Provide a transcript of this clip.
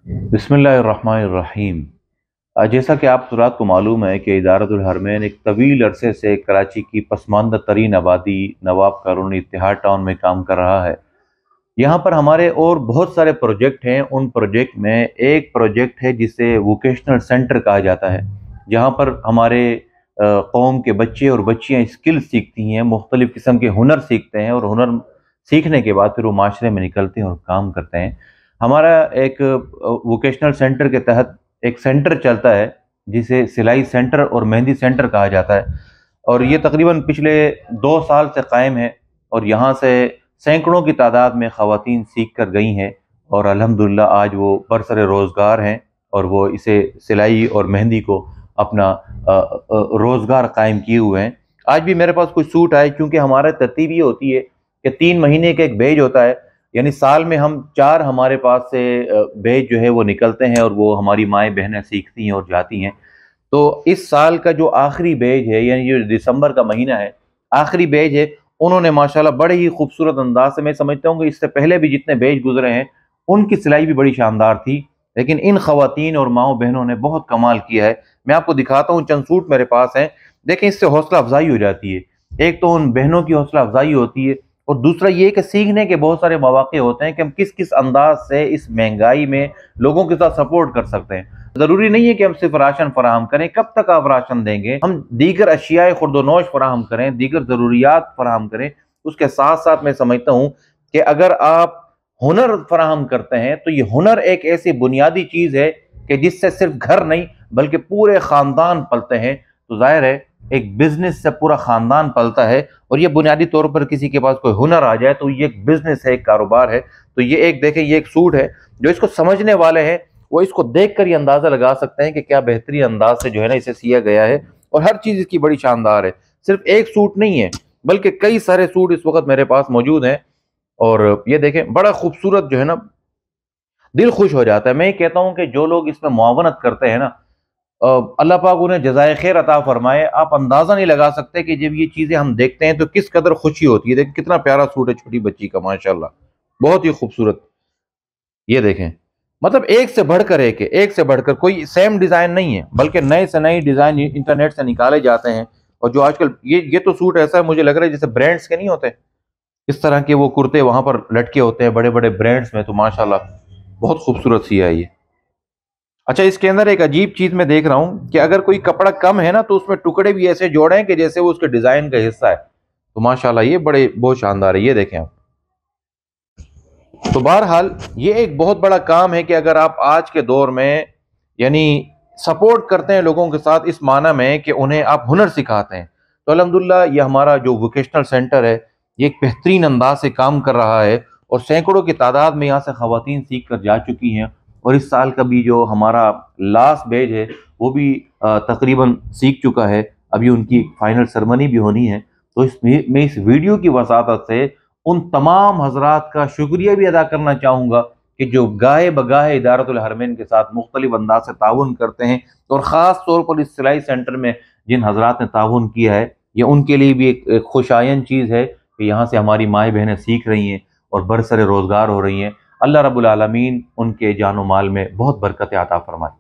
बिस्मिल्लाहिर्रहमानिर्रहीम। जैसा कि आप हज़रात को मालूम है कि इदारतुल हरमैन एक तवील अरसे से कराची की पसमानदा तरीन आबादी नवाब कॉलोनी इत्तेहाद टाउन में काम कर रहा है। यहाँ पर हमारे और बहुत सारे प्रोजेक्ट हैं। उन प्रोजेक्ट में एक प्रोजेक्ट है जिसे वोकेशनल सेंटर कहा जाता है, जहाँ पर हमारे कौम के बच्चे और बच्चियाँ स्किल सीखती हैं, मुख्तलिफ़ किस्म के हुनर सीखते हैं और हुनर सीखने के बाद फिर वो माशरे में निकलते हैं और काम करते हैं। हमारा एक वोकेशनल सेंटर के तहत एक सेंटर चलता है जिसे सिलाई सेंटर और मेहंदी सेंटर कहा जाता है, और ये तकरीबन पिछले 2 साल से कायम है और यहाँ से सैकड़ों की तादाद में ख़वातीन सीख कर गई हैं और अल्हम्दुलिल्लाह आज वो बरसर रोज़गार हैं और वो इसे सिलाई और मेहंदी को अपना रोज़गार कायम किए हुए हैं। आज भी मेरे पास कुछ सूट आए, क्योंकि हमारा तरतीब ये होती है कि 3 महीने का एक बैच होता है, यानी साल में हम 4 हमारे पास से बैच जो है वो निकलते हैं और वो हमारी माएँ बहनें सीखती हैं और जाती हैं। तो इस साल का जो आखिरी बैच है, यानी जो दिसंबर का महीना है, आखिरी बैच है, उन्होंने माशाल्लाह बड़े ही खूबसूरत अंदाज से, मैं समझता हूँ कि इससे पहले भी जितने बैच गुजरे हैं उनकी सिलाई भी बड़ी शानदार थी, लेकिन इन खवातीन और माओ बहनों ने बहुत कमाल किया है। मैं आपको दिखाता हूँ, चंद सूट मेरे पास हैं, देखें, इससे हौसला अफजाई हो जाती है। एक तो उन बहनों की हौसला अफजाई होती है, और दूसरा ये कि सीखने के बहुत सारे मौके होते हैं कि हम किस किस अंदाज से इस महंगाई में लोगों के साथ सपोर्ट कर सकते हैं। ज़रूरी नहीं है कि हम सिर्फ राशन फराहम करें, कब तक आप राशन देंगे, हम दीगर अशियाए खुर्दोनोश फराहम करें, दीगर ज़रूरियात फराहम करें। उसके साथ साथ मैं समझता हूँ कि अगर आप हुनर फराहम करते हैं तो ये हुनर एक ऐसी बुनियादी चीज़ है कि जिससे सिर्फ घर नहीं बल्कि पूरे ख़ानदान पलते हैं। तो जाहिर है एक बिजनेस से पूरा ख़ानदान पलता है, और ये बुनियादी तौर पर किसी के पास कोई हुनर आ जाए तो ये एक बिजनेस है, एक कारोबार है। तो ये एक देखें, ये एक सूट है, जो इसको समझने वाले हैं वो इसको देख कर ये अंदाज़ा लगा सकते हैं कि क्या बेहतरीन अंदाज से जो है ना इसे सिया गया है, और हर चीज़ इसकी बड़ी शानदार है। सिर्फ एक सूट नहीं है बल्कि कई सारे सूट इस वक्त मेरे पास मौजूद हैं, और ये देखें बड़ा खूबसूरत जो है ना, दिल खुश हो जाता है। मैं ये कहता हूँ कि जो लोग इसमें मुआवनत करते हैं ना, अल्लाह पाक उन्हें जज़ाए खैर अता फरमाए। आप अंदाज़ा नहीं लगा सकते कि जब ये चीज़ें हम देखते हैं तो किस कदर खुशी होती है। देखिए कितना प्यारा सूट है छोटी बच्ची का, माशाल्लाह, बहुत ही खूबसूरत। ये देखें, मतलब एक से बढ़कर कोई सेम डिज़ाइन नहीं है, बल्कि नए से नए डिज़ाइन इंटरनेट से निकाले जाते हैं। और जो आजकल ये तो सूट ऐसा है, मुझे लग रहा है जैसे ब्रांड्स के नहीं होते, इस तरह के वो कुर्ते वहां पर लटके होते हैं बड़े बड़े ब्रांड्स में। तो माशाल्लाह बहुत खूबसूरत सी है ये। अच्छा, इसके अंदर एक अजीब चीज मैं देख रहा हूँ कि अगर कोई कपड़ा कम है ना तो उसमें टुकड़े भी ऐसे जोड़े हैं कि जैसे वो उसके डिजाइन का हिस्सा है। तो माशाल्लाह ये बड़े बहुत शानदार है, ये देखें आप। तो बहरहाल ये एक बहुत बड़ा काम है कि अगर आप आज के दौर में यानी सपोर्ट करते हैं लोगों के साथ, इस माना में कि उन्हें आप हुनर सिखाते हैं, तो अल्हम्दुलिल्लाह ये हमारा जो वोकेशनल सेंटर है ये एक बेहतरीन अंदाज से काम कर रहा है, और सैकड़ों की तादाद में यहाँ से ख़वातीन सीख कर जा चुकी हैं। और इस साल का भी जो हमारा लास्ट बैच है वो भी तकरीबन सीख चुका है। अभी उनकी फाइनल सेरेमनी भी होनी है। तो मैं इस वीडियो की वसातत से उन तमाम हजरात का शुक्रिया भी अदा करना चाहूँगा कि जो गाहे बगाहे इदारतुल हरमैन के साथ मुख्तलिफ अंदाज से ताउन करते हैं, और ख़ास तौर पर इस सिलाई सेंटर में जिन हजरात ने ताउन किया है, ये उनके लिए भी एक खुशायन चीज़ है कि यहाँ से हमारी माएँ बहनें सीख रही हैं और बरसरे रोज़गार हो रही हैं। अल्लाह रब्बुल आलमीन उनके जान व माल में बहुत बरकत अता फरमाए।